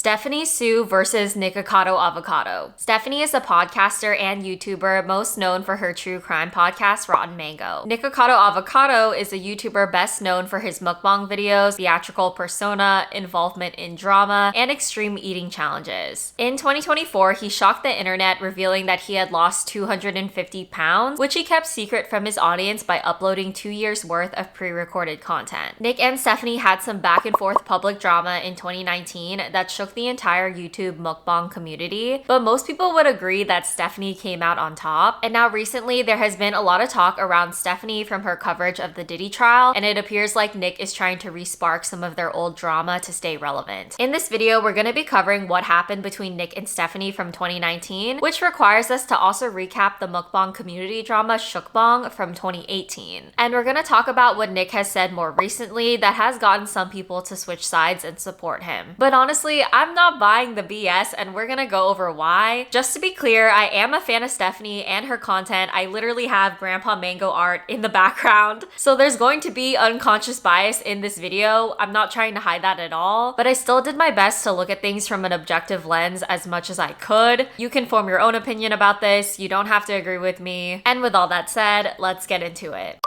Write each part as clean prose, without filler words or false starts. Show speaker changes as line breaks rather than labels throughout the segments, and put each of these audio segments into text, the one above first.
Stephanie Soo versus Nikocado Avocado. Stephanie is a podcaster and YouTuber most known for her true crime podcast, Rotten Mango. Nikocado Avocado is a YouTuber best known for his mukbang videos, theatrical persona, involvement in drama, and extreme eating challenges. In 2024, he shocked the internet revealing that he had lost 250 pounds, which he kept secret from his audience by uploading 2 years worth of pre-recorded content. Nick and Stephanie had some back and forth public drama in 2019 that shook the entire YouTube mukbang community, but most people would agree that Stephanie came out on top. And now recently, there has been a lot of talk around Stephanie from her coverage of the Diddy trial, and it appears like Nick is trying to re-spark some of their old drama to stay relevant. In this video, we're going to be covering what happened between Nick and Stephanie from 2019, which requires us to also recap the mukbang community drama Shookbang from 2018. And we're going to talk about what Nick has said more recently that has gotten some people to switch sides and support him. But honestly, I'm not buying the BS, and we're gonna go over why. Just to be clear, I am a fan of Stephanie and her content. I literally have Grandpa Mango art in the background. So there's going to be unconscious bias in this video. I'm not trying to hide that at all, but I still did my best to look at things from an objective lens as much as I could. You can form your own opinion about this. You don't have to agree with me. And with all that said, let's get into it.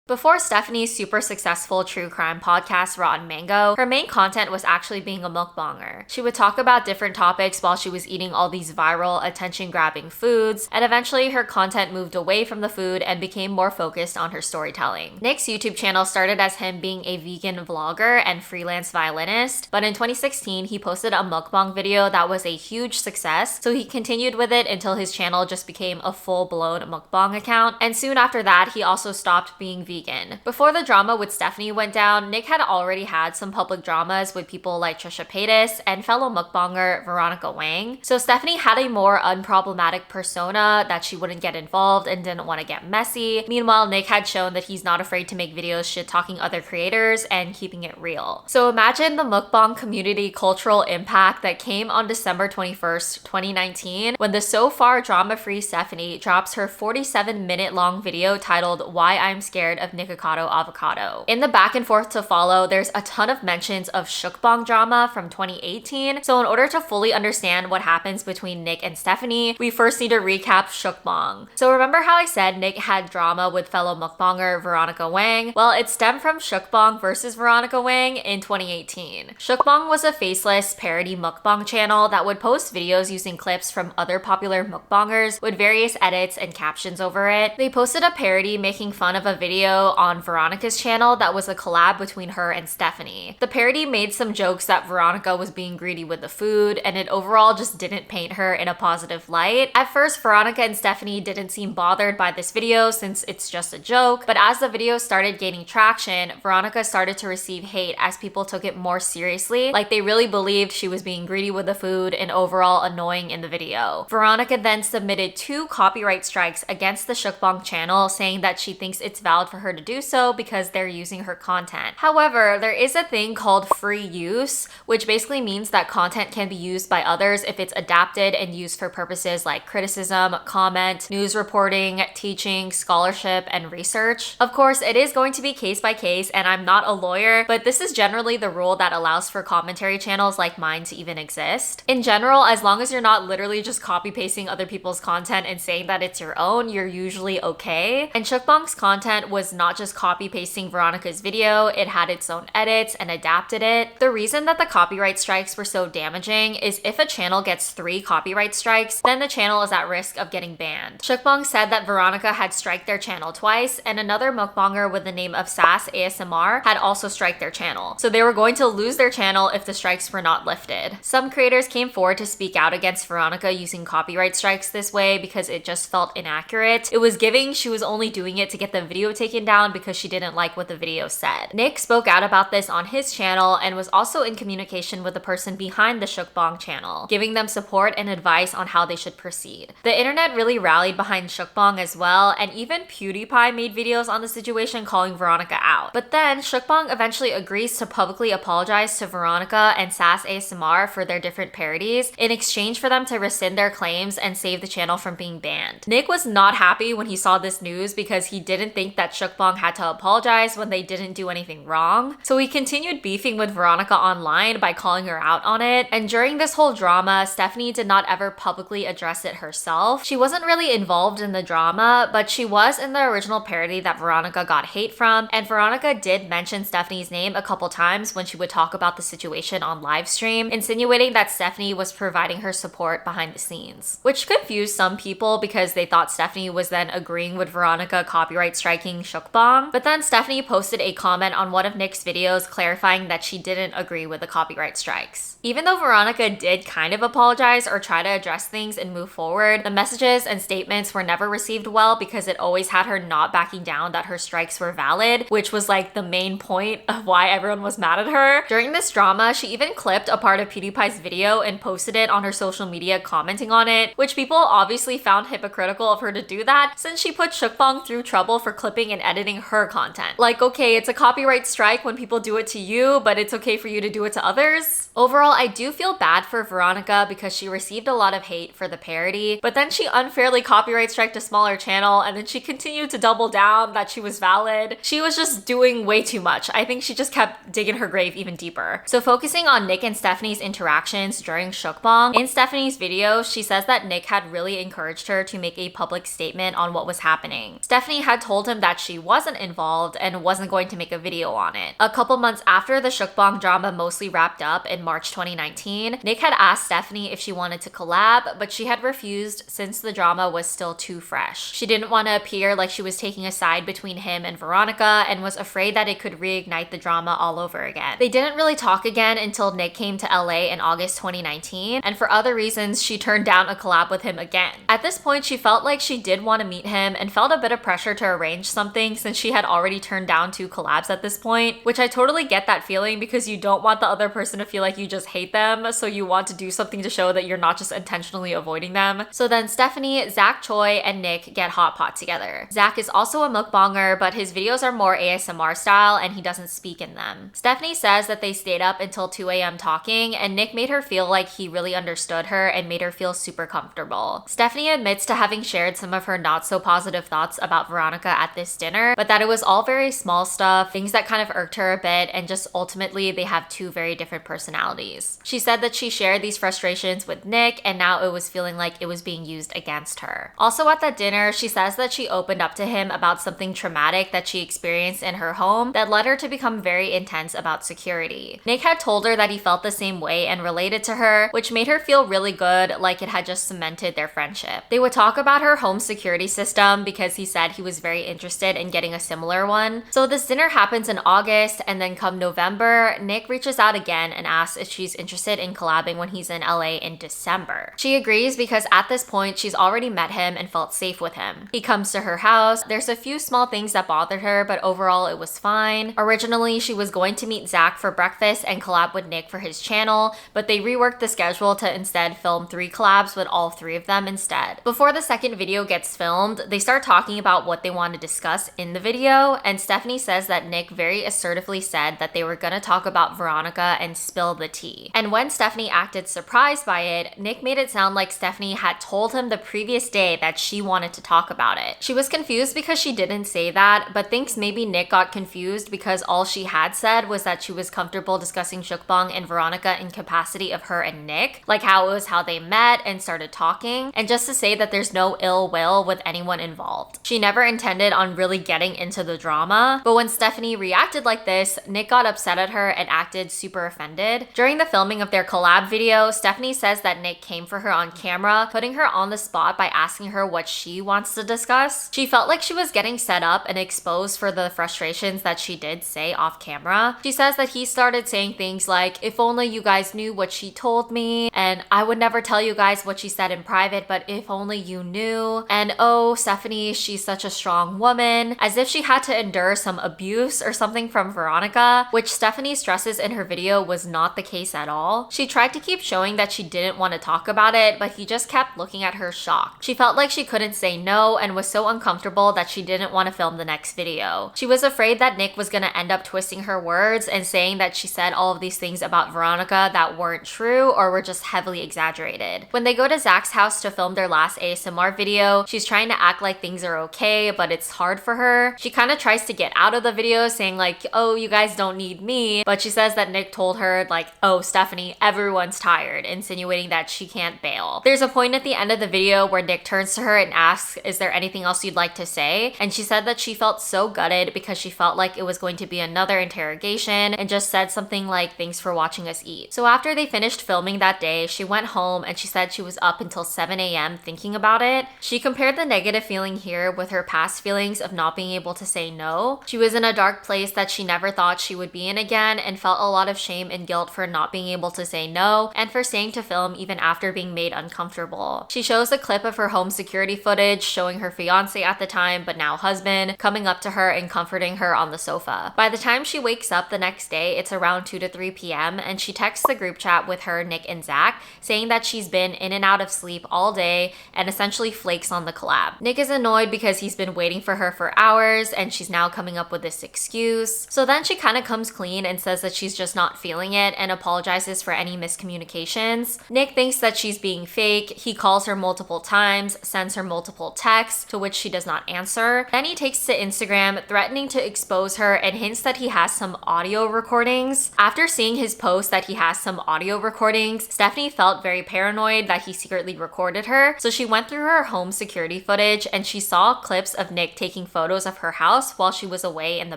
Before Stephanie's super successful true crime podcast, Rotten Mango, her main content was actually being a mukbanger. She would talk about different topics while she was eating all these viral, attention-grabbing foods, and eventually her content moved away from the food and became more focused on her storytelling. Nick's YouTube channel started as him being a vegan vlogger and freelance violinist, but in 2016, he posted a mukbang video that was a huge success, so he continued with it until his channel just became a full-blown mukbang account, and soon after that, he also stopped being vegan. Before the drama with Stephanie went down, Nick had already had some public dramas with people like Trisha Paytas and fellow mukbanger Veronica Wang. So Stephanie had a more unproblematic persona that she wouldn't get involved and didn't want to get messy. Meanwhile, Nick had shown that he's not afraid to make videos shit-talking other creators and keeping it real. So imagine the mukbang community cultural impact that came on December 21st, 2019, when the so far drama-free Stephanie drops her 47-minute long video titled Why I'm Scared of Nikocado Avocado. In the back and forth to follow, there's a ton of mentions of Shookbang drama from 2018, so in order to fully understand what happens between Nick and Stephanie, we first need to recap Shookbang. So remember how I said Nick had drama with fellow mukbanger Veronica Wang? Well, it stemmed from Shookbang versus Veronica Wang in 2018. Shookbang was a faceless parody mukbang channel that would post videos using clips from other popular mukbangers with various edits and captions over it. They posted a parody making fun of a video on Veronica's channel that was a collab between her and Stephanie. The parody made some jokes that Veronica was being greedy with the food, and it overall just didn't paint her in a positive light. At first, Veronica and Stephanie didn't seem bothered by this video since it's just a joke, but as the video started gaining traction, Veronica started to receive hate as people took it more seriously, like they really believed she was being greedy with the food and overall annoying in the video. Veronica then submitted 2 copyright strikes against the Shookbang channel, saying that she thinks it's valid for her to do so because they're using her content. However, there is a thing called free use, which basically means that content can be used by others if it's adapted and used for purposes like criticism, comment, news reporting, teaching, scholarship, and research. Of course, it is going to be case by case, and I'm not a lawyer, but this is generally the rule that allows for commentary channels like mine to even exist. In general, as long as you're not literally just copy-pasting other people's content and saying that it's your own, you're usually okay. And Shookbang's content was not just copy-pasting Veronica's video, it had its own edits and adapted it. The reason that the copyright strikes were so damaging is if a channel gets 3 copyright strikes, then the channel is at risk of getting banned. Shookbang said that Veronica had striked their channel twice, and another mukbanger with the name of Sass ASMR had also striked their channel. So they were going to lose their channel if the strikes were not lifted. Some creators came forward to speak out against Veronica using copyright strikes this way because it just felt inaccurate. It was giving she was only doing it to get the video taken down because she didn't like what the video said. Nick spoke out about this on his channel and was also in communication with the person behind the Shookbang channel, giving them support and advice on how they should proceed. The internet really rallied behind Shookbang as well, and even PewDiePie made videos on the situation calling Veronica out. But then Shookbang eventually agrees to publicly apologize to Veronica and Sass ASMR for their different parodies in exchange for them to rescind their claims and save the channel from being banned. Nick was not happy when he saw this news because he didn't think that Shookbang Shookbang had to apologize when they didn't do anything wrong. So he continued beefing with Veronica online by calling her out on it. And during this whole drama, Stephanie did not ever publicly address it herself. She wasn't really involved in the drama, but she was in the original parody that Veronica got hate from. And Veronica did mention Stephanie's name a couple times when she would talk about the situation on live stream, insinuating that Stephanie was providing her support behind the scenes, which confused some people because they thought Stephanie was then agreeing with Veronica copyright striking Shookbang. But then Stephanie posted a comment on one of Nick's videos clarifying that she didn't agree with the copyright strikes. Even though Veronica did kind of apologize or try to address things and move forward, the messages and statements were never received well because it always had her not backing down that her strikes were valid, which was like the main point of why everyone was mad at her. During this drama, she even clipped a part of PewDiePie's video and posted it on her social media commenting on it, which people obviously found hypocritical of her to do that since she put Shookbang through trouble for clipping and editing her content. Like, okay, it's a copyright strike when people do it to you, but it's okay for you to do it to others. Overall, I do feel bad for Veronica because she received a lot of hate for the parody, but then she unfairly copyright striked a smaller channel and then she continued to double down that she was valid. She was just doing way too much. I think she just kept digging her grave even deeper. So focusing on Nick and Stephanie's interactions during Shookbang, in Stephanie's video, she says that Nick had really encouraged her to make a public statement on what was happening. Stephanie had told him that she wasn't involved and wasn't going to make a video on it. A couple months after the Shookbang drama mostly wrapped up in March 2019, Nick had asked Stephanie if she wanted to collab, but she had refused since the drama was still too fresh. She didn't want to appear like she was taking a side between him and Veronica and was afraid that it could reignite the drama all over again. They didn't really talk again until Nick came to LA in August 2019, and for other reasons, she turned down a collab with him again. At this point, she felt like she did want to meet him and felt a bit of pressure to arrange something since she had already turned down 2 collabs at this point, which I totally get that feeling because you don't want the other person to feel like you just hate them, so you want to do something to show that you're not just intentionally avoiding them. So then Stephanie, Zach Choi, and Nick get hot pot together. Zach is also a mukbanger, but his videos are more ASMR style and he doesn't speak in them. Stephanie says that they stayed up until 2 a.m. talking, and Nick made her feel like he really understood her and made her feel super comfortable. Stephanie admits to having shared some of her not so positive thoughts about Veronica at this dinner, but that it was all very small stuff, things that kind of irked her a bit, and just ultimately they have 2 very different personalities. She said that she shared these frustrations with Nick and now it was feeling like it was being used against her. Also at that dinner, she says that she opened up to him about something traumatic that she experienced in her home that led her to become very intense about security. Nick had told her that he felt the same way and related to her, which made her feel really good, like it had just cemented their friendship. They would talk about her home security system because he said he was very interested in getting a similar one. So this dinner happens in August, and then come November, Nick reaches out again and asks if she's interested in collabing when he's in LA in December. She agrees because at this point she's already met him and felt safe with him. He comes to her house. There's a few small things that bothered her, but overall it was fine. Originally, she was going to meet Zach for breakfast and collab with Nick for his channel, but they reworked the schedule to instead film 3 collabs with all 3 of them instead. Before the second video gets filmed, they start talking about what they want to discuss in the video, and Stephanie says that Nick very assertively said that they were gonna talk about Veronica and spill the tea. And when Stephanie acted surprised by it, Nick made it sound like Stephanie had told him the previous day that she wanted to talk about it. She was confused because she didn't say that, but thinks maybe Nick got confused because all she had said was that she was comfortable discussing Shookbang and Veronica in capacity of her and Nick, like how it was how they met and started talking, and just to say that there's no ill will with anyone involved. She never intended on really getting into the drama, but when Stephanie reacted like this, Nick got upset at her and acted super offended. During the filming of their collab video, Stephanie says that Nick came for her on camera, putting her on the spot by asking her what she wants to discuss. She felt like she was getting set up and exposed for the frustrations that she did say off camera. She says that he started saying things like, "If only you guys knew what she told me," and "I would never tell you guys what she said in private, but if only you knew," and "Oh, Stephanie, she's such a strong woman," as if she had to endure some abuse or something from Veronica, which Stephanie stresses in her video was not the case at all. She tried to keep showing that she didn't want to talk about it, but he just kept looking at her shocked. She felt like she couldn't say no and was so uncomfortable that she didn't want to film the next video. She was afraid that Nick was gonna end up twisting her words and saying that she said all of these things about Veronica that weren't true or were just heavily exaggerated. When they go to Zach's house to film their last ASMR video, she's trying to act like things are okay, but it's hard for for her. She kind of tries to get out of the video saying like, oh, you guys don't need me. But she says that Nick told her like, oh, Stephanie, everyone's tired, insinuating that she can't bail. There's a point at the end of the video where Nick turns to her and asks, is there anything else you'd like to say? And she said that she felt so gutted because she felt like it was going to be another interrogation, and just said something like, thanks for watching us eat. So after they finished filming that day, she went home and she said she was up until 7 a.m. thinking about it. She compared the negative feeling here with her past feelings of not being able to say no. She was in a dark place that she never thought she would be in again, and felt a lot of shame and guilt for not being able to say no and for staying to film even after being made uncomfortable. She shows a clip of her home security footage showing her fiance at the time, but now husband, coming up to her and comforting her on the sofa. By the time she wakes up the next day, it's around 2 to 3 p.m. and she texts the group chat with her, Nick, and Zach, saying that she's been in and out of sleep all day and essentially flakes on the collab. Nick is annoyed because he's been waiting for her for hours and she's now coming up with this excuse. So then she kind of comes clean and says that she's just not feeling it and apologizes for any miscommunications. Nick thinks that she's being fake. He calls her multiple times, sends her multiple texts, to which she does not answer. Then he takes to Instagram, threatening to expose her, and hints that he has some audio recordings. After seeing his post that he has some audio recordings, Stephanie felt very paranoid that he secretly recorded her, so she went through her home security footage and she saw clips of Nick taking photos of her house while she was away in the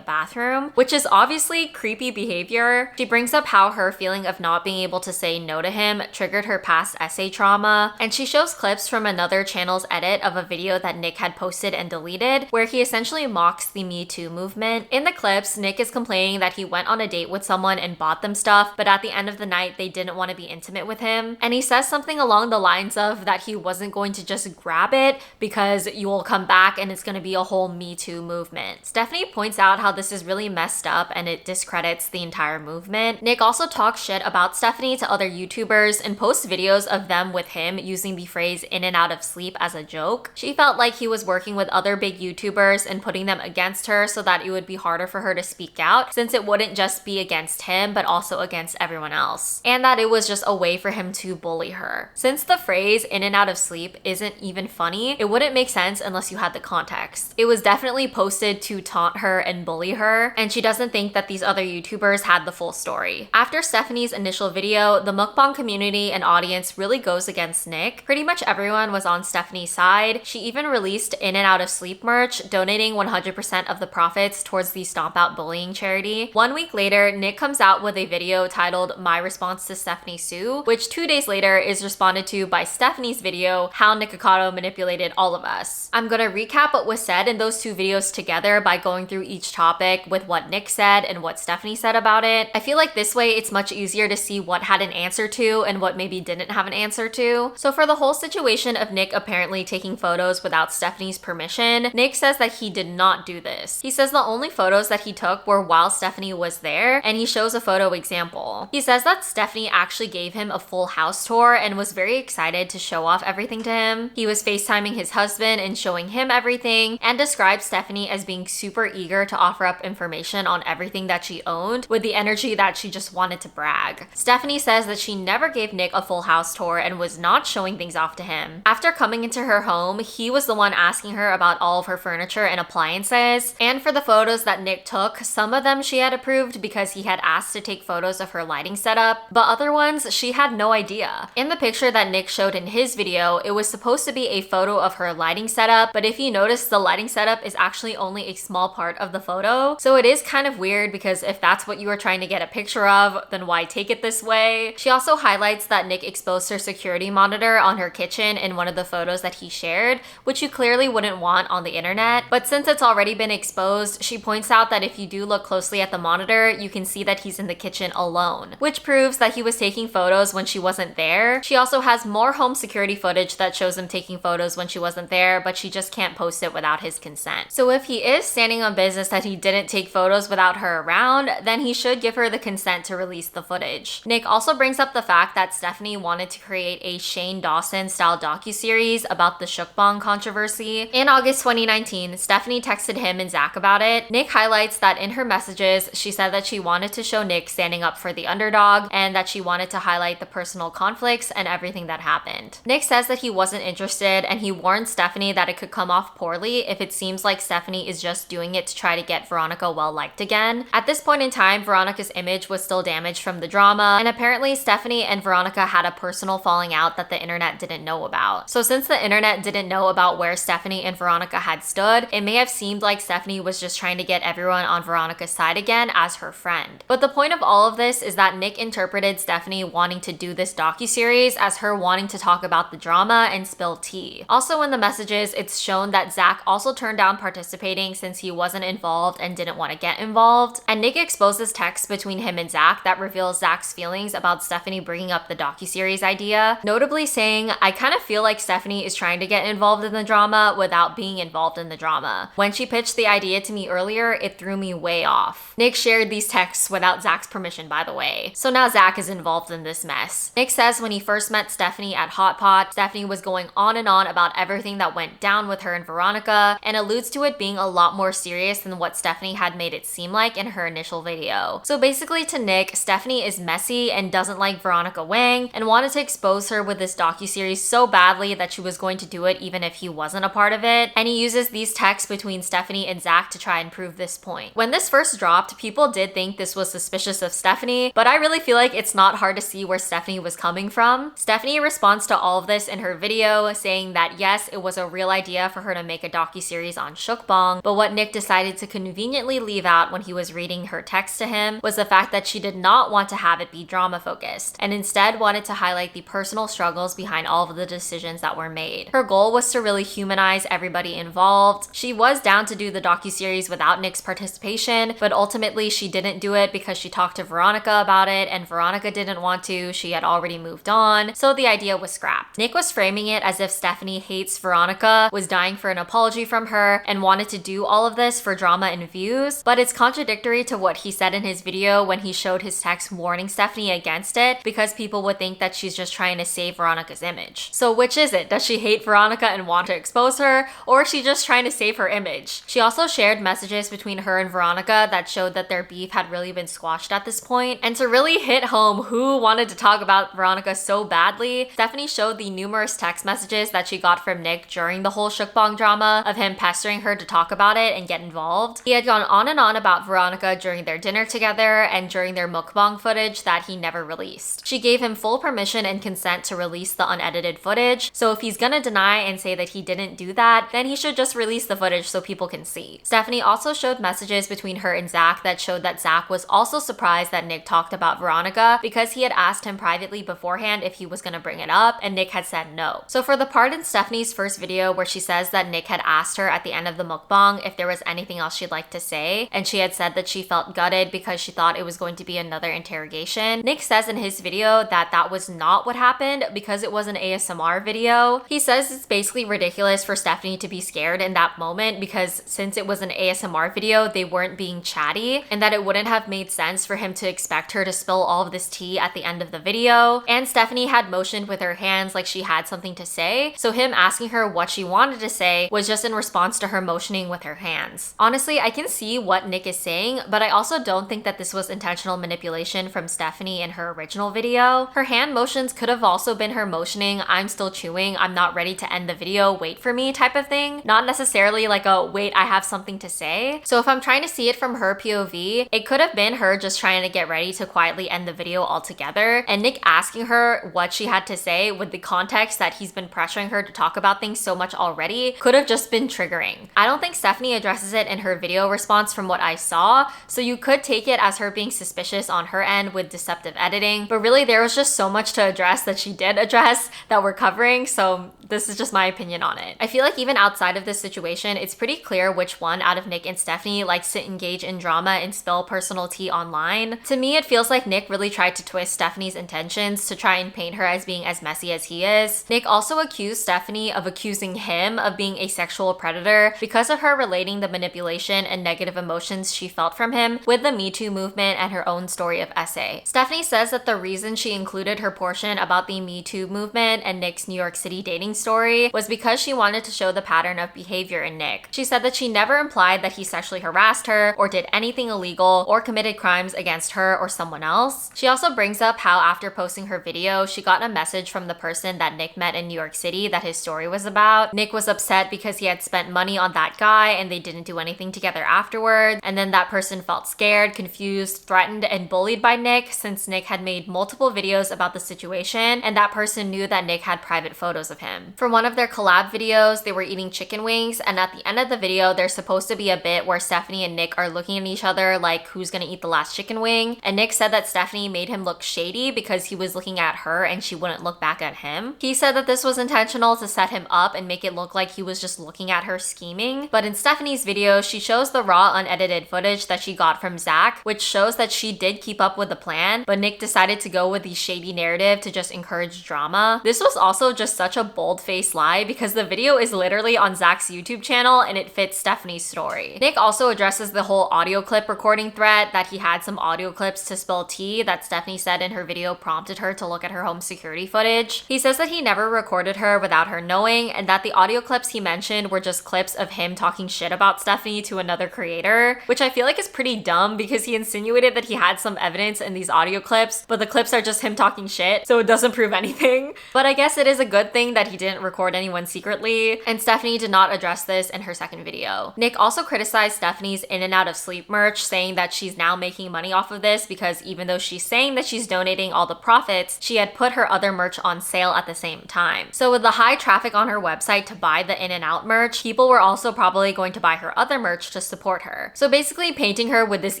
bathroom, which is obviously creepy behavior. She brings up how her feeling of not being able to say no to him triggered her past essay trauma, and she shows clips from another channel's edit of a video that Nick had posted and deleted, where he essentially mocks the Me Too movement. In the clips, Nick is complaining that he went on a date with someone and bought them stuff, but at the end of the night, they didn't want to be intimate with him. And he says something along the lines of that he wasn't going to just grab it because you will come back and it's going to be a whole Me Too movement. Stephanie points out how this is really messed up and it discredits the entire movement. Nick also talks shit about Stephanie to other YouTubers and posts videos of them with him using the phrase in and out of sleep as a joke. She felt like he was working with other big YouTubers and putting them against her so that it would be harder for her to speak out, since it wouldn't just be against him but also against everyone else, and that it was just a way for him to bully her. Since the phrase in and out of sleep isn't even funny, it wouldn't make sense unless you had the context. It was definitely posted to taunt her and bully her, and she doesn't think that these other YouTubers had the full story. After Stephanie's initial video, the mukbang community and audience really goes against Nick. Pretty much everyone was on Stephanie's side. She even released in and out of sleep merch, donating 100% of the profits towards the Stomp Out Bullying charity. 1 week later, Nick comes out with a video titled My Response to Stephanie Soo, which 2 days later is responded to by Stephanie's video, How Nikocado Manipulated All of Us. I'm gonna recap what was said in those two videos together by going through each topic with what Nick said and what Stephanie said about it. I feel like this way it's much easier to see what had an answer to and what maybe didn't have an answer to. So for the whole situation of Nick apparently taking photos without Stephanie's permission, Nick says that he did not do this. He says the only photos that he took were while Stephanie was there, and he shows a photo example. He says that Stephanie actually gave him a full house tour and was very excited to show off everything to him. He was FaceTiming his husband and showing him everything, and described Stephanie as being super eager to offer up information on everything that she owned with the energy that she just wanted to brag. Stephanie says that she never gave Nick a full house tour and was not showing things off to him. After coming into her home, he was the one asking her about all of her furniture and appliances, and for the photos that Nick took, some of them she had approved because he had asked to take photos of her lighting setup, but other ones she had no idea. In the picture that Nick showed in his video, it was supposed to be a photo of her lighting setup, but if you notice, the lighting setup is actually only a small part of the photo, so it is kind of weird because if that's what you were trying to get a picture of, then why take it this way? She also highlights that Nick exposed her security monitor on her kitchen in one of the photos that he shared, which you clearly wouldn't want on the internet, but since it's already been exposed, she points out that if you do look closely at the monitor, you can see that he's in the kitchen alone, which proves that he was taking photos when she wasn't there. She also has more home security footage that shows him taking photos when she wasn't there, but she just can't post it without his consent. So if he is standing on business that he didn't take photos without her around, then he should give her the consent to release the footage. Nick also brings up the fact that Stephanie wanted to create a Shane Dawson style docuseries about the Shookbang controversy. In August 2019, Stephanie texted him and Zach about it. Nick highlights that in her messages, she said that she wanted to show Nick standing up for the underdog and that she wanted to highlight the personal conflicts and everything that happened. Nick says that he wasn't interested and he warned Stephanie that it could come off poorly if it seems like like Stephanie is just doing it to try to get Veronica well-liked again. At this point in time, Veronica's image was still damaged from the drama, and apparently Stephanie and Veronica had a personal falling out that the internet didn't know about. So since the internet didn't know about where Stephanie and Veronica had stood, it may have seemed like Stephanie was just trying to get everyone on Veronica's side again as her friend. But the point of all of this is that Nick interpreted Stephanie wanting to do this docuseries as her wanting to talk about the drama and spill tea. Also in the messages, it's shown that Zach also turned down participating since he wasn't involved and didn't want to get involved. And Nick exposes texts between him and Zach that reveals Zach's feelings about Stephanie bringing up the docuseries idea, notably saying, "I kind of feel like Stephanie is trying to get involved in the drama without being involved in the drama. When she pitched the idea to me earlier, it threw me way off." Nick shared these texts without Zach's permission, by the way. So now Zach is involved in this mess. Nick says when he first met Stephanie at Hot Pot, Stephanie was going on and on about everything that went down with her and Veronica, and alludes to it being a lot more serious than what Stephanie had made it seem like in her initial video. So basically to Nick, Stephanie is messy and doesn't like Veronica Wang and wanted to expose her with this docuseries so badly that she was going to do it even if he wasn't a part of it, and he uses these texts between Stephanie and Zach to try and prove this point. When this first dropped, people did think this was suspicious of Stephanie, but I really feel like it's not hard to see where Stephanie was coming from. Stephanie responds to all of this in her video, saying that yes, it was a real idea for her to make a docuseries on Shookbang, but what Nick decided to conveniently leave out when he was reading her text to him was the fact that she did not want to have it be drama focused, and instead wanted to highlight the personal struggles behind all of the decisions that were made. Her goal was to really humanize everybody involved. She was down to do the docuseries without Nick's participation, but ultimately she didn't do it because she talked to Veronica about it, and Veronica didn't want to. She had already moved on, so the idea was scrapped. Nick was framing it as if Stephanie hates Veronica, was dying for an apology from her, and wanted to do all of this for drama and views, but it's contradictory to what he said in his video when he showed his text warning Stephanie against it because people would think that she's just trying to save Veronica's image. So which is it? Does she hate Veronica and want to expose her, or is she just trying to save her image? She also shared messages between her and Veronica that showed that their beef had really been squashed at this point, and to really hit home who wanted to talk about Veronica so badly, Stephanie showed the numerous text messages that she got from Nick during the whole Shookbang drama of him pestering her to talk about it and get involved. He had gone on and on about Veronica during their dinner together and during their mukbang footage that he never released. She gave him full permission and consent to release the unedited footage, so if he's gonna deny and say that he didn't do that, then he should just release the footage so people can see. Stephanie also showed messages between her and Zach that showed that Zach was also surprised that Nick talked about Veronica because he had asked him privately beforehand if he was gonna bring it up, and Nick had said no. So for the part in Stephanie's first video where she says that Nick had asked her at the end of the mukbang if there was anything else she'd like to say, and she had said that she felt gutted because she thought it was going to be another interrogation, Nick says in his video that that was not what happened because it was an ASMR video. He says it's basically ridiculous for Stephanie to be scared in that moment because since it was an ASMR video, they weren't being chatty, and that it wouldn't have made sense for him to expect her to spill all of this tea at the end of the video. And Stephanie had motioned with her hands like she had something to say, so him asking her what she wanted to say was just in response to her motioning with her hands. Honestly, I can see what Nick is saying, but I also don't think that this was intentional manipulation from Stephanie in her original video. Her hand motions could have also been her motioning, "I'm still chewing, I'm not ready to end the video, wait for me" type of thing, not necessarily like a "wait, I have something to say." So if I'm trying to see it from her POV, it could have been her just trying to get ready to quietly end the video altogether, and Nick asking her what she had to say with the context that he's been pressuring her to talk about things so much already could have just been triggering. I don't think Stephanie addresses it in her video response from what I saw, so you could take it as her being suspicious on her end with deceptive editing, but really there was just so much to address that she did address that we're covering, so this is just my opinion on it. I feel like even outside of this situation, it's pretty clear which one out of Nick and Stephanie likes to engage in drama and spill personal tea online. To me, it feels like Nick really tried to twist Stephanie's intentions to try and paint her as being as messy as he is. Nick also accused Stephanie of accusing him of being a sexual predator because of her relating the manipulation and negative emotions she felt from him with the Me Too movement and her own story of essay. Stephanie says that the reason she included her portion about the Me Too movement and Nick's New York City dating story was because she wanted to show the pattern of behavior in Nick. She said that she never implied that he sexually harassed her or did anything illegal or committed crimes against her or someone else. She also brings up how after posting her video, she got a message from the person that Nick met in New York City that his story was about. Nick was upset because he had spent money on that guy and they didn't do anything together afterwards. And then that person felt scared, confused, threatened, and bullied by Nick since Nick had made multiple videos about the situation and that person knew that Nick had private photos of him. For one of their collab videos, they were eating chicken wings, and at the end of the video, there's supposed to be a bit where Stephanie and Nick are looking at each other like who's gonna eat the last chicken wing, and Nick said that Stephanie made him look shady because he was looking at her and she wouldn't look back at him. He said that this was intentional to set him up and make it look like he was just looking at her scheming, but in Stephanie's video, she shows the raw unedited footage that she got from Zach, which shows that she did keep up with the plan, but Nick decided to go with the shady narrative to just encourage drama. This was also just such a bold-faced lie because the video is literally on Zach's YouTube channel and it fits Stephanie's story. Nick also addresses the whole audio clip recording threat, that he had some audio clips to spill tea that Stephanie said in her video prompted her to look at her home security footage. He says that he never recorded her without her knowing and that the audio clips he mentioned were just clips of him talking shit about Stephanie to another creator, which I feel like is pretty dumb because he insinuated that he had some evidence in these audio clips, but the clips are just him talking shit, so it doesn't prove anything. But I guess it is a good thing that he didn't record anyone secretly, and Stephanie did not address this in her second video. Nick also criticized Stephanie's In and Out of Sleep merch, saying that she's now making money off of this because even though she's saying that she's donating all the profits, she had put her other merch on sale at the same time. So with the high traffic on her website to buy the In and Out merch, people were also probably going to buy her other merch to support her. So basically painting her with this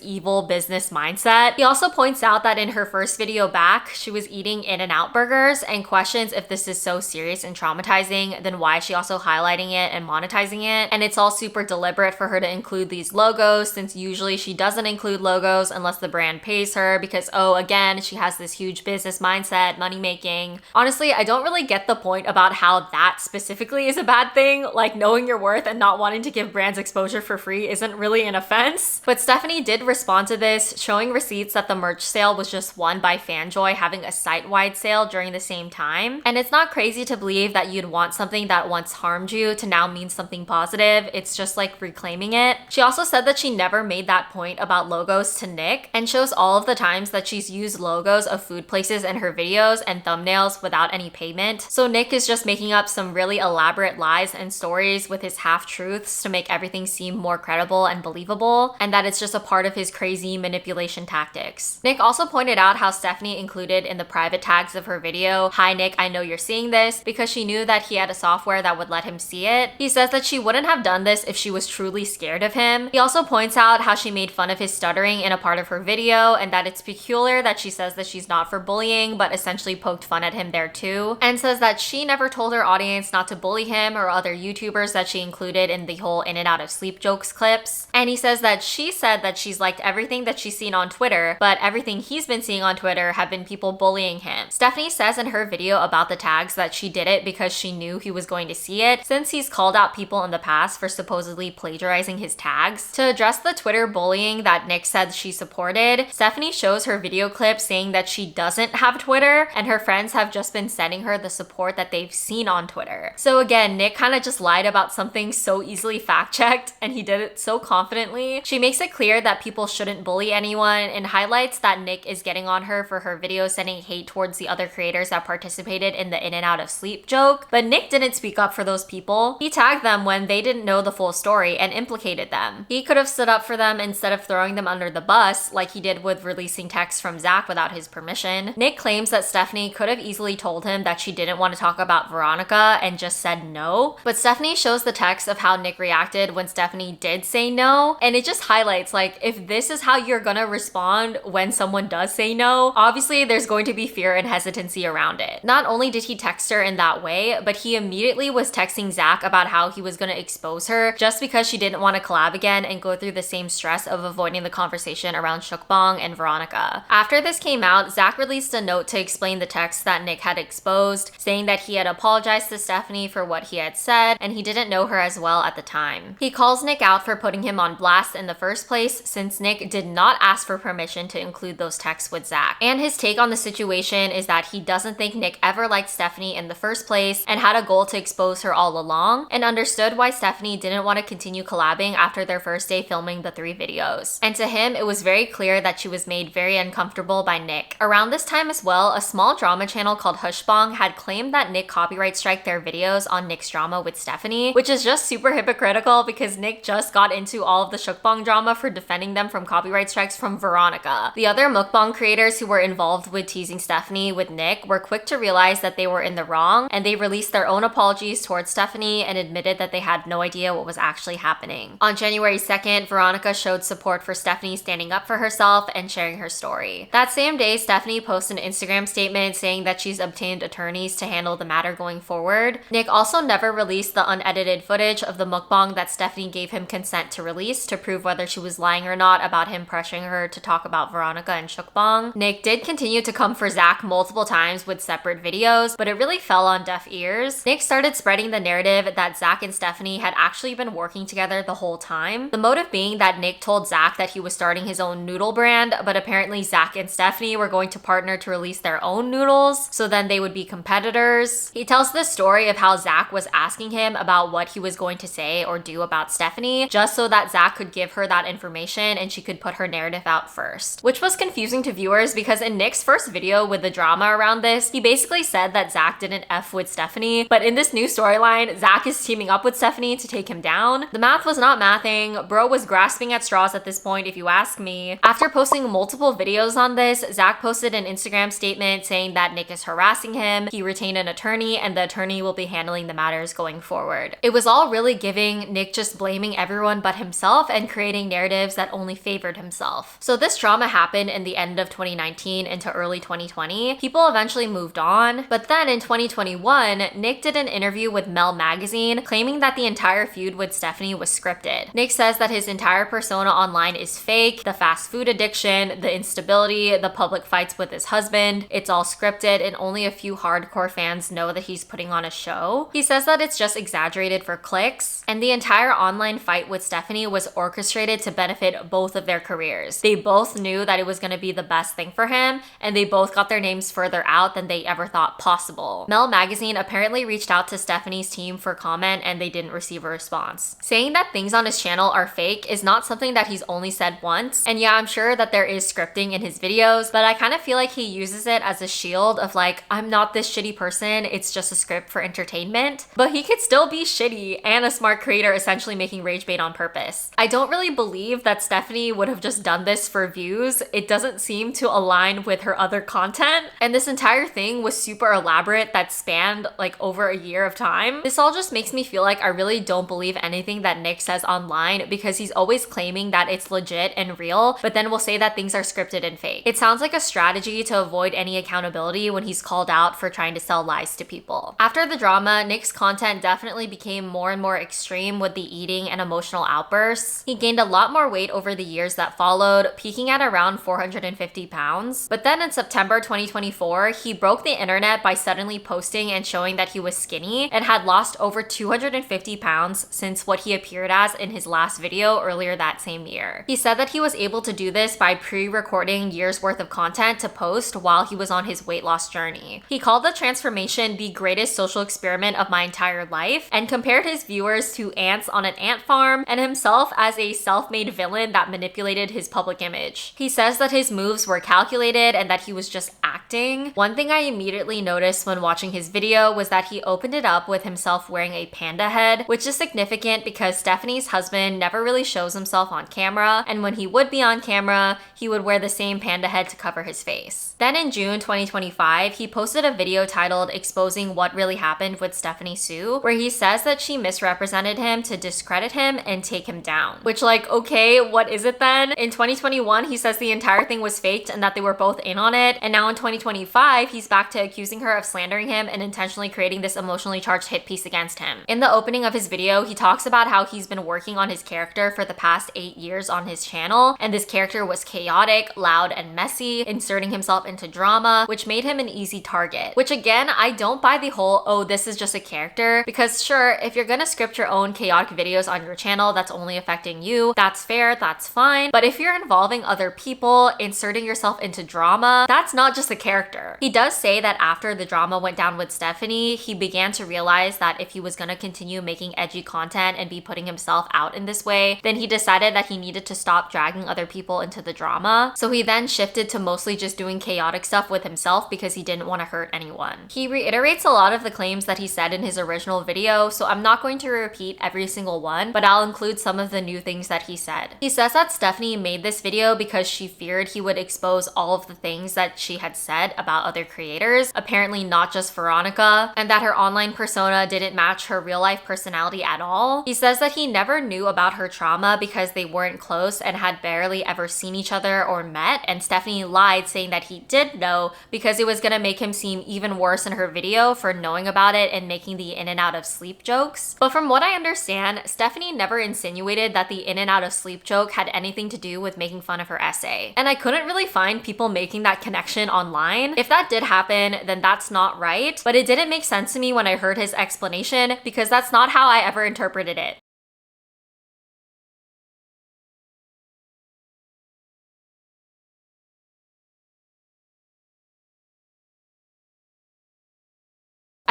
evil business mindset. He also points out that in her first video back, she was eating In and Out burgers and questions if this is so serious and traumatizing, then why is she also highlighting it and monetizing it? And it's all super deliberate for her to include these logos since usually she doesn't include logos unless the brand pays her because, oh, again, she has this huge business mindset, money making. Honestly, I don't really get the point about how that specifically is a bad thing. Like knowing your worth and not wanting to give brands exposure for free isn't really an offense. But Stephanie did respond to this, showing receipts that the merch sale was just won by Fanjoy having a site-wide sale during the same time. And it's not crazy to believe that you'd want something that once harmed you to now mean something positive. It's just like reclaiming it. She also said that she never made that point about logos to Nick and shows all of the times that she's used logos of food places in her videos and thumbnails without any payment. So Nick is just making up some really elaborate lies and stories with his half-truths to make everything seem more credible and believable, and that it's just a part of his crazy manipulation tactics. Nick also pointed out how Stephanie included in the private tags of her video, "Hi Nick, I know you're seeing this," because she knew that he had a software that would let him see it. He says that she wouldn't have done this if she was truly scared of him. He also points out how she made fun of his stuttering in a part of her video and that it's peculiar that she says that she's not for bullying but essentially poked fun at him there too, and says that she never told her audience not to bully him or other YouTubers that she included in the whole In and Out of Sleep jokes clips. And he says that she said that she's liked everything that she's seen on Twitter, but everything he's been seeing on Twitter have been people bullying him. Stephanie says in her video about the tags that she did it because she knew he was going to see it, since he's called out people in the past for supposedly plagiarizing his tags. To address the Twitter bullying that Nick said she supported, Stephanie shows her video clip saying that she doesn't have Twitter and her friends have just been sending her the support that they've seen on Twitter. So again, Nick kind of just lied about something so easily fact-checked, and he did it so confidently. She makes it clear that people shouldn't bully anyone and highlights that Nick is getting on her for her video sending hate towards the other creators that participated in the In and Out of Sleep joke, but Nick didn't speak up for those people. He tagged them when they didn't know the full story and implicated them. He could have stood up for them instead of throwing them under the bus like he did with releasing texts from Zach without his permission. Nick claims that Stephanie could have easily told him that she didn't want to talk about Veronica and just said no, but Stephanie shows the text of how Nick reacted when Stephanie did say no, and it just highlights like if this is how you're gonna respond when someone does say no, obviously there's going to be fear and hesitancy around it. Not only did he text her in that way, but he immediately was texting Zach about how he was gonna expose her just because she didn't want to collab again and go through the same stress of avoiding the conversation around Shookbang and Veronica. After this came out, Zach released a note to explain the text that Nick had exposed, saying that he had apologized to Stephanie for what he had said and he didn't know her as well at the time. He calls Nick out for putting him on blast in the first place since Nick did not ask for permission to include those texts with Zach. And his take on the situation is that he doesn't think Nick ever liked Stephanie in the first place and had a goal to expose her all along, and understood why Stephanie didn't want to continue collabing after their first day filming the 3 videos. And to him, it was very clear that she was made very uncomfortable by Nick. Around this time as well, a small drama channel called Shookbang had claimed that Nick copyright striked their videos on Nick's drama with Stephanie, which is just super hypocritical because Nick just got into all of the Shookbang drama for defending them from copyright strikes from Veronica. The other mukbang creators who were involved with teasing Stephanie with Nick were quick to realize that they were in the wrong, and they released their own apologies towards Stephanie and admitted that they had no idea what was actually happening. On January 2nd, Veronica showed support for Stephanie standing up for herself and sharing her story. That same day, Stephanie posted an Instagram statement saying that she's obtained attorneys to handle the matter going forward. Nick also never released the unedited footage of the mukbang that Stephanie gave him consent to release to prove whether she was lying or not about him pressuring her to talk about Veronica and Shookbang. Nick did continue to come for Zach multiple times with separate videos, but it really fell on deaf ears. Nick started spreading the narrative that Zach and Stephanie had actually been working together the whole time. The motive being that Nick told Zach that he was starting his own noodle brand, but apparently Zach and Stephanie were going to partner to release their own noodles, so then they would be competitors. He tells this story of how Zach was asking him about what he was going to say or do about Stephanie, just so that Zach could give her that information and she could put her narrative out first. Which was confusing to viewers because in Nick's first video with the drama around this, he basically said that Zach didn't F with Stephanie, but in this new storyline, Zach is teaming up with Stephanie to take him down. The math was not mathing. Bro was grasping at straws at this point, if you ask me. After posting multiple videos on this, Zach posted an Instagram statement saying that Nick is harassing him, he retained an attorney, and the attorney will be handling the matters going forward. It was all really giving Nick just blaming everyone but himself and creating narratives that only favored himself. So this drama happened in the end of 2019 into early 2020. People eventually moved on, but then in 2021, Nick did an interview with Mel magazine claiming that the entire feud with Stephanie was scripted. Nick says that his entire persona online is fake, the fast food addiction, the instability, the public fights with his husband, it's all scripted and only a few hardcore fans know that he's putting on a show. He says that it's just exaggerated for clicks, and the entire online fight with Stephanie was orchestrated to benefit both of their careers. They both knew that it was going to be the best thing for him, and they both got their names further out than they ever thought possible. Mel magazine apparently reached out to Stephanie's team for comment and they didn't receive a response. Saying that things on his channel are fake is not something that he's only said once, and yeah, I'm sure that there is scripting in his videos, but I kind of feel like he uses it as a shield of like, I'm not this shitty person, it's just a script for entertainment. But he could still be shitty and a smart creator essentially making rage bait on purpose. I don't really believe that Stephanie would have just done this for views. It doesn't seem to align with her other content, and this entire thing was super elaborate that spanned like over a year of time. This all just makes me feel like I really don't believe anything that Nick says online because he's always claiming that it's legit and real, but then will say that things are scripted and fake. It sounds like a strategy to avoid any accountability when he's called out for trying to sell lies to people. After the drama, Nick's content definitely became more and more extreme with the eating and emotional outbursts. He gained a lot more weight over the years that followed, peaking at around 450 pounds. But then in September 2024, he broke the internet by suddenly posting and showing that he was skinny and had lost over 250 pounds since what he appeared as in his last video earlier that same year. He said that he was able to do this by pre-recording years worth of content to post while he was on his weight loss journey. He called the transformation the greatest social experiment of my entire life and compared his viewers to ants on an ant farm and himself as a self-made villain that manipulated his public image. He says that his moves were calculated and that he was just acting. One thing I immediately noticed when watching his video was that he opened it up with himself wearing a panda head, which is significant because Stephanie's husband never really shows himself on camera, and when he would be on camera, he would wear the same panda head to cover his face. Then in June 2025, he posted a video titled Exposing What Really Happened with Stephanie Soo, where he says that she misrepresented him to discredit him and take him down. Which, like, okay, what is it then? In 2021, he says the entire thing was faked and that they were both in on it, and now in 2025, he's back to accusing her of slandering him and intentionally creating this emotionally charged hit piece against him. In the opening of his video, he talks about how he's been working on his character for the past 8 years on his channel, and this character was chaotic, loud, and messy, inserting himself into drama, which made him an easy target. Which again, I don't buy the whole, oh, this is just a character, because sure, if you're gonna script your own chaotic videos on your channel that's only affecting you, that's fair, that's fine, but if you're involving other people, inserting yourself into drama, that's not just a character. He does say that after the drama went down with Stephanie, he began to realize that if he was gonna continue making edgy content and be putting himself out in this way, then he decided that he needed to stop dragging other people into the drama. So he then shifted to mostly just doing chaotic stuff with himself because he didn't want to hurt anyone. He reiterates a lot of the claims that he said in his original video, so I'm not going going to repeat every single one, but I'll include some of the new things that he said. He says that Stephanie made this video because she feared he would expose all of the things that she had said about other creators, apparently not just Veronica, and that her online persona didn't match her real life personality at all. He says that he never knew about her trauma because they weren't close and had barely ever seen each other or met, and Stephanie lied saying that he did know because it was gonna make him seem even worse in her video for knowing about it and making the in and out of sleep jokes. But from what I understand, Stephanie never insinuated that the in and out of sleep joke had anything to do with making fun of her essay. And I couldn't really find people making that connection online. If that did happen, then that's not right, but it didn't make sense to me when I heard his explanation because that's not how I ever interpreted it.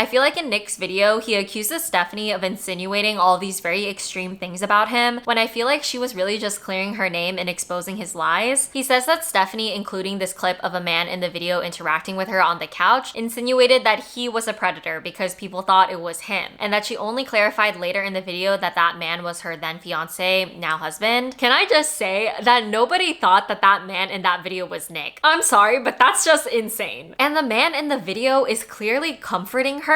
I feel like in Nick's video, he accuses Stephanie of insinuating all these very extreme things about him, when I feel like she was really just clearing her name and exposing his lies. He says that Stephanie, including this clip of a man in the video interacting with her on the couch, insinuated that he was a predator because people thought it was him, and that she only clarified later in the video that that man was her then fiance, now husband. Can I just say that nobody thought that that man in that video was Nick? I'm sorry, but that's just insane. And the man in the video is clearly comforting her.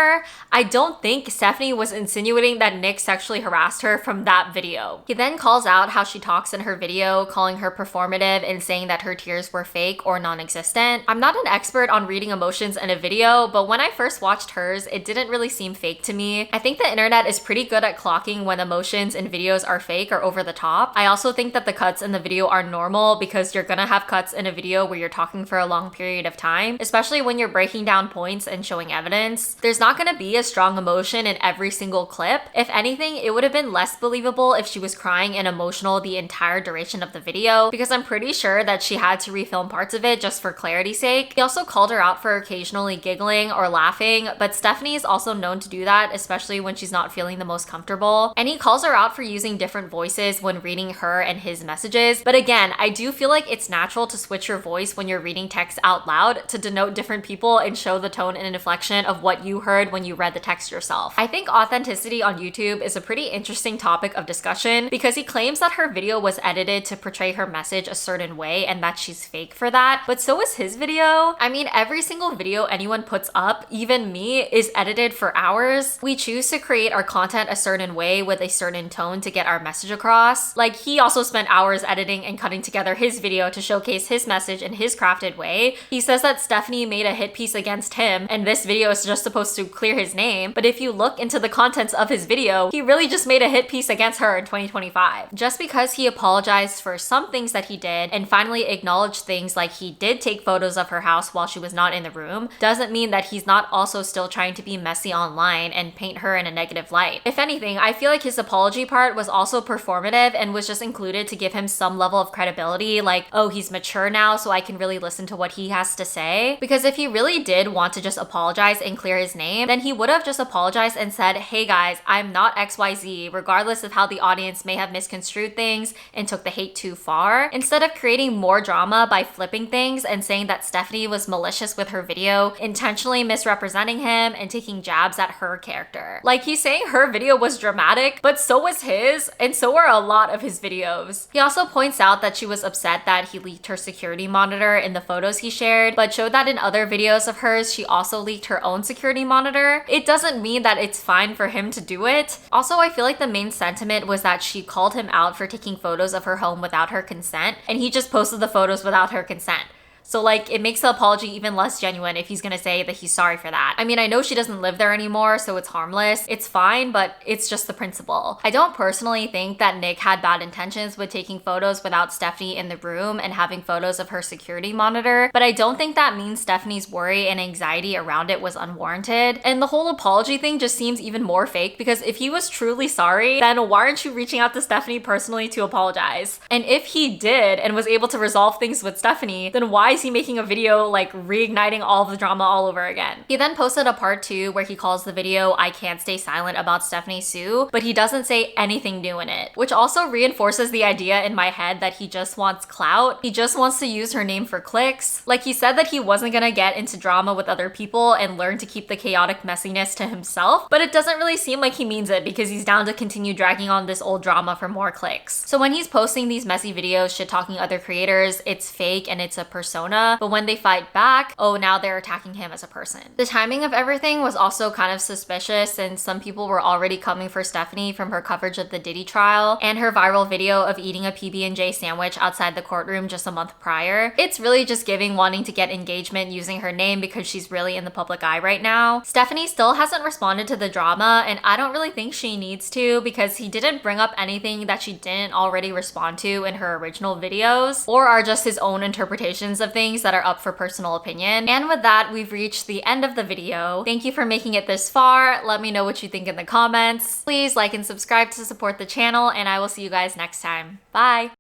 I don't think Stephanie was insinuating that Nick sexually harassed her from that video. He then calls out how she talks in her video, calling her performative and saying that her tears were fake or non-existent. I'm not an expert on reading emotions in a video, but when I first watched hers, it didn't really seem fake to me. I think the internet is pretty good at clocking when emotions in videos are fake or over the top. I also think that the cuts in the video are normal because you're gonna have cuts in a video where you're talking for a long period of time, especially when you're breaking down points and showing evidence. There's not gonna be a strong emotion in every single clip. If anything, it would have been less believable if she was crying and emotional the entire duration of the video, because I'm pretty sure that she had to refilm parts of it just for clarity's sake. He also called her out for occasionally giggling or laughing, but Stephanie is also known to do that, especially when she's not feeling the most comfortable. And he calls her out for using different voices when reading her and his messages. But again, I do feel like it's natural to switch your voice when you're reading text out loud to denote different people and show the tone and inflection of what you heard when you read the text yourself. I think authenticity on YouTube is a pretty interesting topic of discussion because he claims that her video was edited to portray her message a certain way and that she's fake for that, but so is his video. I mean, every single video anyone puts up, even me, is edited for hours. We choose to create our content a certain way with a certain tone to get our message across. Like, he also spent hours editing and cutting together his video to showcase his message in his crafted way. He says that Stephanie made a hit piece against him and this video is just supposed to clear his name, but if you look into the contents of his video, he really just made a hit piece against her in 2025. Just because he apologized for some things that he did and finally acknowledged things like he did take photos of her house while she was not in the room, doesn't mean that he's not also still trying to be messy online and paint her in a negative light. If anything, I feel like his apology part was also performative and was just included to give him some level of credibility, like, oh, he's mature now, so I can really listen to what he has to say. Because if he really did want to just apologize and clear his name, then he would have just apologized and said, hey guys, I'm not XYZ, regardless of how the audience may have misconstrued things and took the hate too far, instead of creating more drama by flipping things and saying that Stephanie was malicious with her video, intentionally misrepresenting him and taking jabs at her character. Like, he's saying her video was dramatic, but so was his, and so are a lot of his videos. He also points out that she was upset that he leaked her security monitor in the photos he shared, but showed that in other videos of hers, she also leaked her own security monitor. It doesn't mean that it's fine for him to do it. Also, I feel like the main sentiment was that she called him out for taking photos of her home without her consent, and he just posted the photos without her consent. So like, it makes the apology even less genuine if he's gonna say that he's sorry for that. I mean, I know she doesn't live there anymore, so it's harmless. It's fine, but it's just the principle. I don't personally think that Nick had bad intentions with taking photos without Stephanie in the room and having photos of her security monitor, but I don't think that means Stephanie's worry and anxiety around it was unwarranted. And the whole apology thing just seems even more fake, because if he was truly sorry, then why aren't you reaching out to Stephanie personally to apologize? And if he did and was able to resolve things with Stephanie, then why why is he making a video like reigniting all of the drama all over again? He then posted a part 2 where he calls the video "I Can't Stay Silent" about Stephanie Soo, but he doesn't say anything new in it, which also reinforces the idea in my head that he just wants clout. He just wants to use her name for clicks. Like, he said that he wasn't gonna get into drama with other people and learn to keep the chaotic messiness to himself, but it doesn't really seem like he means it because he's down to continue dragging on this old drama for more clicks. So when he's posting these messy videos shit-talking other creators, it's fake and it's a persona, but when they fight back, oh, now they're attacking him as a person. The timing of everything was also kind of suspicious, since some people were already coming for Stephanie from her coverage of the Diddy trial and her viral video of eating a PB&J sandwich outside the courtroom just a month prior. It's really just giving wanting to get engagement using her name because she's really in the public eye right now. Stephanie still hasn't responded to the drama, and I don't really think she needs to, because he didn't bring up anything that she didn't already respond to in her original videos, or are just his own interpretations of things that are up for personal opinion. And with that, we've reached the end of the video. Thank you for making it this far. Let me know what you think in the comments. Please like and subscribe to support the channel, and I will see you guys next time. Bye!